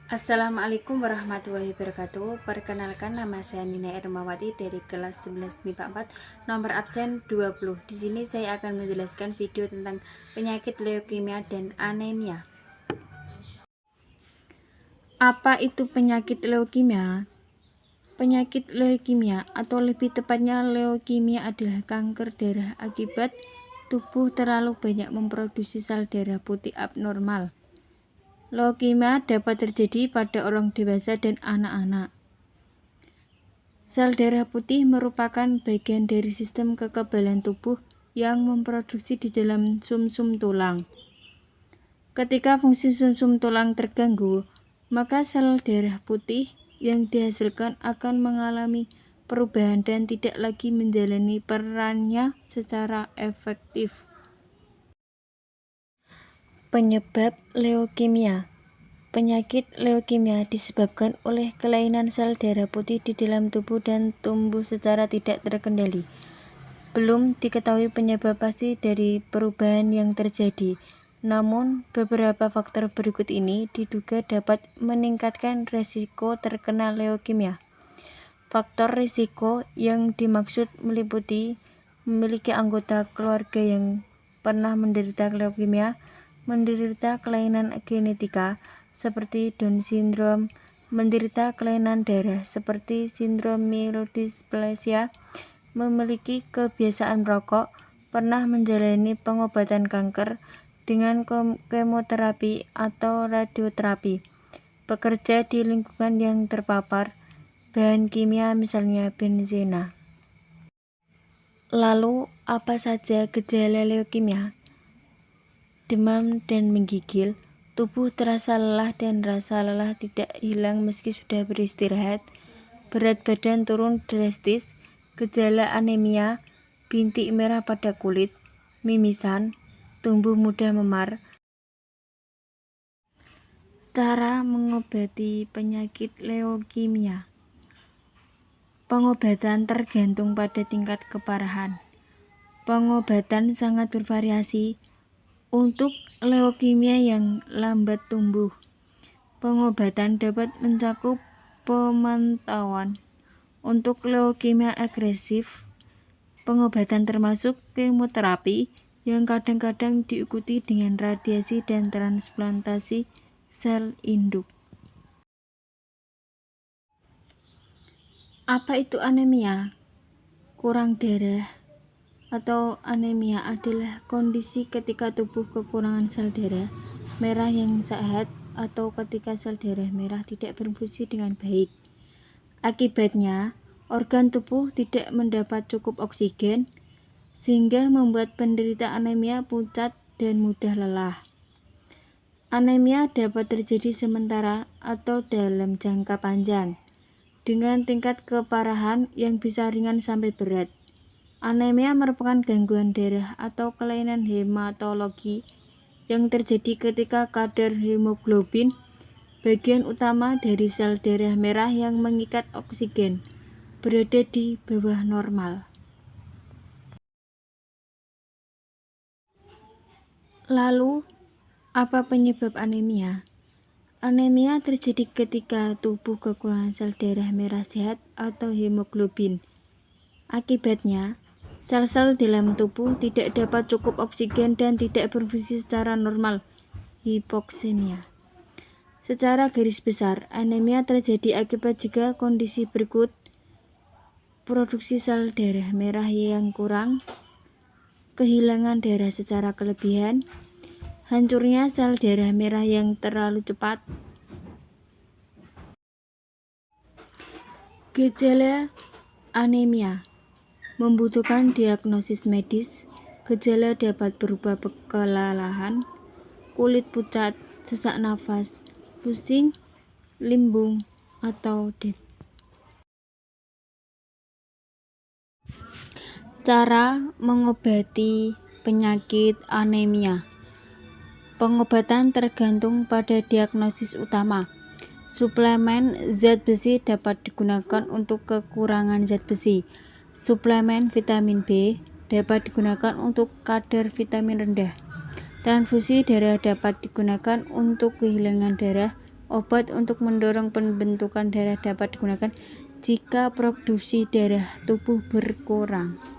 Assalamualaikum warahmatullahi wabarakatuh. Perkenalkan, nama saya Nina Ermawati dari kelas 11 MIPA 4, nomor absen 20. Di sini saya akan menjelaskan video tentang penyakit leukemia dan anemia. Apa itu penyakit leukemia? Penyakit leukemia atau lebih tepatnya leukemia adalah kanker darah akibat tubuh terlalu banyak memproduksi sel darah putih abnormal. Leukemia dapat terjadi pada orang dewasa dan anak-anak. Sel darah putih merupakan bagian dari sistem kekebalan tubuh yang memproduksi di dalam sumsum tulang. Ketika fungsi sumsum tulang terganggu, maka sel darah putih yang dihasilkan akan mengalami perubahan dan tidak lagi menjalani perannya secara efektif. Penyebab leukemia. Penyakit leukemia disebabkan oleh kelainan sel darah putih di dalam tubuh dan tumbuh secara tidak terkendali. Belum diketahui penyebab pasti dari perubahan yang terjadi, namun beberapa faktor berikut ini diduga dapat meningkatkan risiko terkena leukemia. Faktor risiko yang dimaksud meliputi memiliki anggota keluarga yang pernah menderita leukemia, menderita kelainan genetika seperti Down syndrome, menderita kelainan darah seperti sindrom myelodysplasia, memiliki kebiasaan merokok, pernah menjalani pengobatan kanker dengan kemoterapi atau radioterapi, bekerja di lingkungan yang terpapar bahan kimia misalnya benzena. Lalu, apa saja gejala leukemia? Demam dan menggigil, tubuh terasa lelah dan rasa lelah tidak hilang meski sudah beristirahat, berat badan turun drastis, gejala anemia, bintik merah pada kulit, mimisan, tumbuh mudah memar. Cara mengobati penyakit leukemia. Pengobatan tergantung pada tingkat keparahan. Pengobatan sangat bervariasi. Untuk leukemia yang lambat tumbuh, pengobatan dapat mencakup pemantauan. Untuk leukemia agresif, pengobatan termasuk kemoterapi yang kadang-kadang diikuti dengan radiasi dan transplantasi sel induk. Apa itu anemia? Kurang darah atau anemia adalah kondisi ketika tubuh kekurangan sel darah merah yang sehat atau ketika sel darah merah tidak berfungsi dengan baik. Akibatnya, organ tubuh tidak mendapat cukup oksigen sehingga membuat penderita anemia pucat dan mudah lelah. Anemia dapat terjadi sementara atau dalam jangka panjang dengan tingkat keparahan yang bisa ringan sampai berat. Anemia merupakan gangguan darah atau kelainan hematologi yang terjadi ketika kadar hemoglobin, bagian utama dari sel darah merah yang mengikat oksigen, berada di bawah normal. Lalu, apa penyebab anemia? Anemia terjadi ketika tubuh kekurangan sel darah merah sehat atau hemoglobin. Akibatnya, sel-sel dalam tubuh tidak dapat cukup oksigen dan tidak berfungsi secara normal, hipoksemia. Secara garis besar, anemia terjadi akibat jika kondisi berikut: produksi sel darah merah yang kurang, kehilangan darah secara kelebihan, hancurnya sel darah merah yang terlalu cepat. Gejala anemia membutuhkan diagnosis medis. Gejala dapat berupa kelelahan, kulit pucat, sesak nafas, pusing, limbung, atau dead. Cara mengobati penyakit anemia. Pengobatan tergantung pada diagnosis utama. Suplemen zat besi dapat digunakan untuk kekurangan zat besi. Suplemen vitamin B dapat digunakan untuk kadar vitamin rendah. Transfusi darah dapat digunakan untuk kehilangan darah Obat untuk mendorong pembentukan darah dapat digunakan jika produksi darah tubuh berkurang.